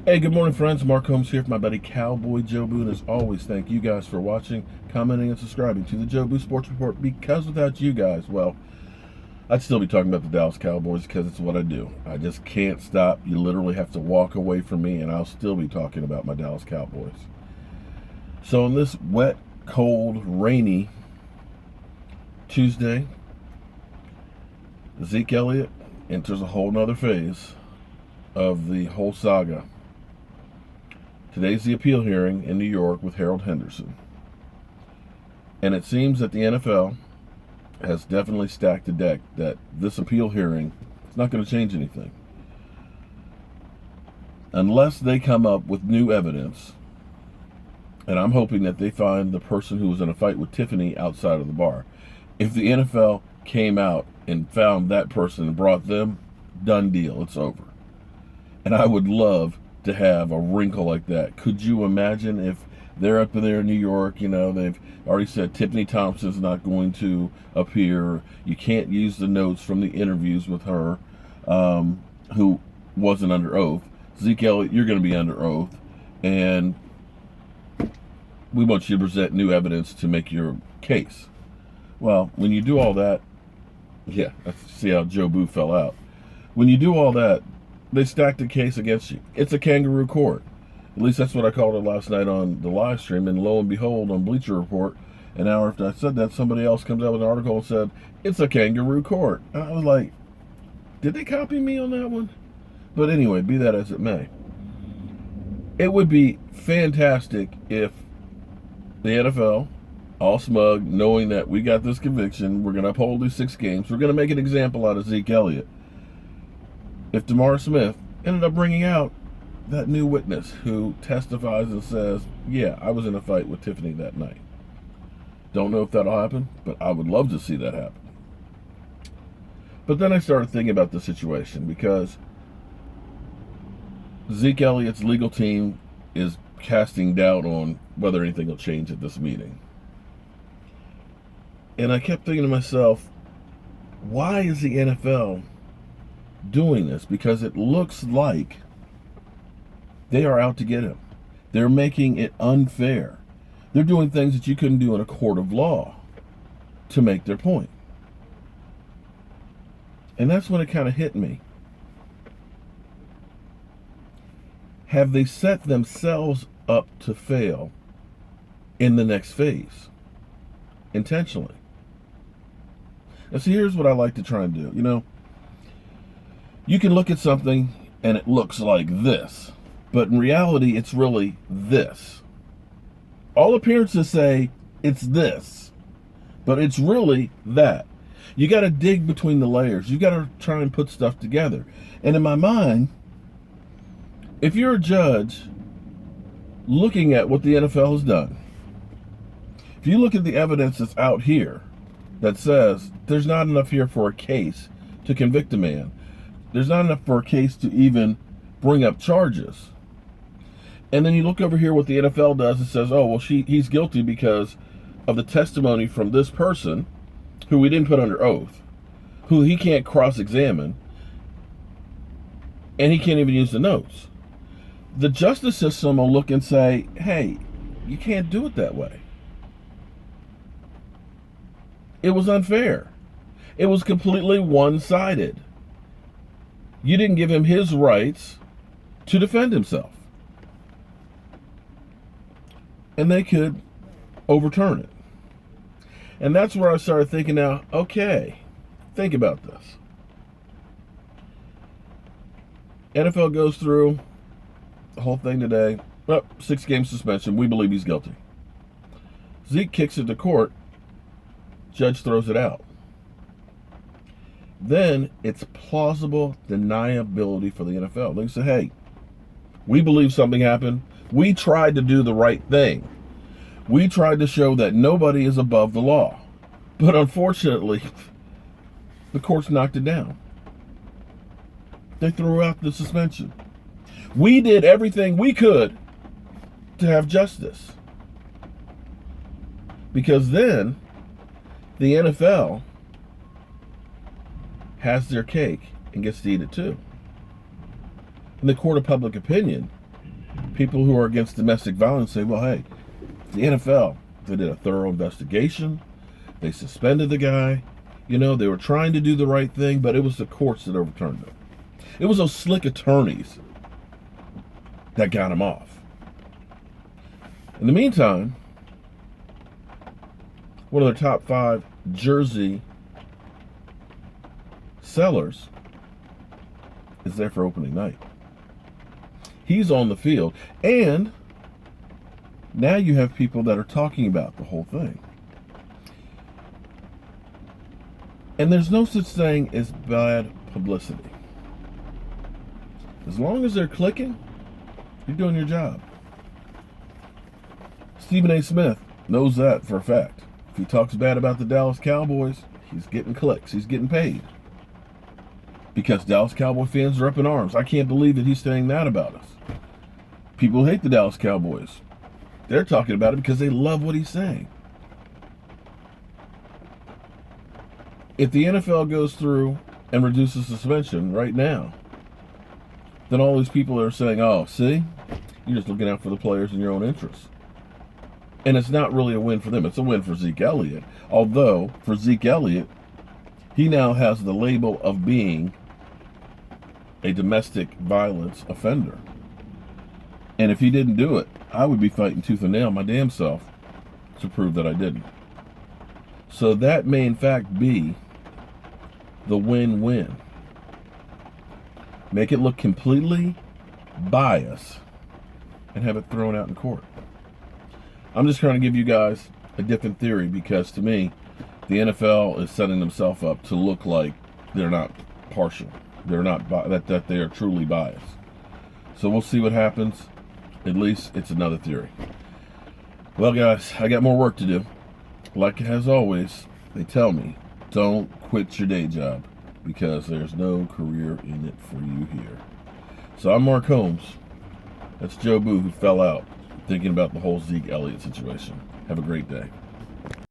Hey, good morning, friends. Mark Holmes here for my buddy Cowboy Joe Boo. And as always, thank you guys for watching, commenting, and subscribing to the Joe Boo Sports Report. Because without you guys, well, I'd still be talking about the Dallas Cowboys because it's what I do. I just can't stop. You literally have to walk away from me, and I'll still be talking about my Dallas Cowboys. So, on this wet, cold, rainy Tuesday, Zeke Elliott enters a whole nother phase of the whole saga. Today's the appeal hearing in New York with Harold Henderson. And it seems that the NFL has definitely stacked the deck that this appeal hearing is not going to change anything. Unless they come up with new evidence, and I'm hoping that they find the person who was in a fight with Tiffany outside of the bar. If the NFL came out and found that person and brought them, done deal, it's over. And I would love to have a wrinkle like that. Could you imagine if they're up in there in New York, they've already said Tiffany Thompson's not going to appear. You can't use the notes from the interviews with her, who wasn't under oath. Zeke Elliott, you're going to be under oath. And we want you to present new evidence to make your case. Well, when you do all that, yeah, let's see how Joe Boo fell out. When you do all that, they stacked the case against you. It's a kangaroo court. At least that's what I called it last night on the live stream. And lo and behold, on Bleacher Report, an hour after I said that, somebody else comes out with an article and said, it's a kangaroo court. And I was like, did they copy me on that one? But anyway, be that as it may. It would be fantastic if the NFL, all smug, knowing that we got this conviction, we're going to uphold these 6 games, we're going to make an example out of Zeke Elliott. If DeMar Smith ended up bringing out that new witness who testifies and says, yeah, I was in a fight with Tiffany that night. Don't know if that'll happen, but I would love to see that happen. But then I started thinking about the situation because Zeke Elliott's legal team is casting doubt on whether anything will change at this meeting. And I kept thinking to myself, why is the NFL doing this? Because it looks like they are out to get him. They're making it unfair. They're doing things that you couldn't do in a court of law to make their point. And that's when it kind of hit me. Have they set themselves up to fail in the next phase intentionally? And see, here's what I like to try and do. You can look at something and it looks like this, but in reality, it's really this. All appearances say it's this, but it's really that. You got to dig between the layers. You got to try and put stuff together. And in my mind, if you're a judge looking at what the NFL has done, if you look at the evidence that's out here that says there's not enough here for a case to convict a man, there's not enough for a case to even bring up charges. And then you look over here what the NFL does and says, oh, well, he's guilty because of the testimony from this person who we didn't put under oath, who he can't cross-examine, and he can't even use the notes. The justice system will look and say, hey, you can't do it that way. It was unfair. It was completely one-sided. You didn't give him his rights to defend himself. And they could overturn it. And that's where I started thinking now, okay, think about this. NFL goes through the whole thing today. 6-game suspension. We believe he's guilty. Zeke kicks it to court. Judge throws it out. Then it's plausible deniability for the NFL. They say, hey, we believe something happened. We tried to do the right thing. We tried to show that nobody is above the law. But unfortunately, the courts knocked it down. They threw out the suspension. We did everything we could to have justice. Because then the NFL has their cake and gets to eat it too. In the court of public opinion, People who are against domestic violence say, well, hey, the NFL, they did a thorough investigation. They suspended the guy. You know, they were trying to do the right thing, but it was the courts that overturned it. It was those slick attorneys that got him off. In the meantime, one of their top 5 jersey sellers is there for opening night. He's on the field, and now you have people that are talking about the whole thing. And there's no such thing as bad publicity. As long as they're clicking, you're doing your job. Stephen A. Smith knows that for a fact. If he talks bad about the Dallas Cowboys, he's getting clicks. He's getting paid. Because Dallas Cowboy fans are up in arms. I can't believe that he's saying that about us. People who hate the Dallas Cowboys, they're talking about it because they love what he's saying. If the NFL goes through and reduces suspension right now, then all these people are saying, oh, see, you're just looking out for the players in your own interests. And it's not really a win for them. It's a win for Zeke Elliott. Although, for Zeke Elliott, he now has the label of being a domestic violence offender. And if he didn't do it, I would be fighting tooth and nail my damn self to prove that I didn't. So that may in fact be the win-win. Make it look completely biased and have it thrown out in court. I'm just trying to give you guys a different theory because to me, the NFL is setting themselves up to look like they're not partial. They're not that they are truly biased. So we'll see what happens. At least it's another theory. Well, guys, I got more work to do. Like as always, they tell me, don't quit your day job because there's no career in it for you here. So I'm Mark Holmes. That's Joe Boo who fell out thinking about the whole Zeke Elliott situation. Have a great day.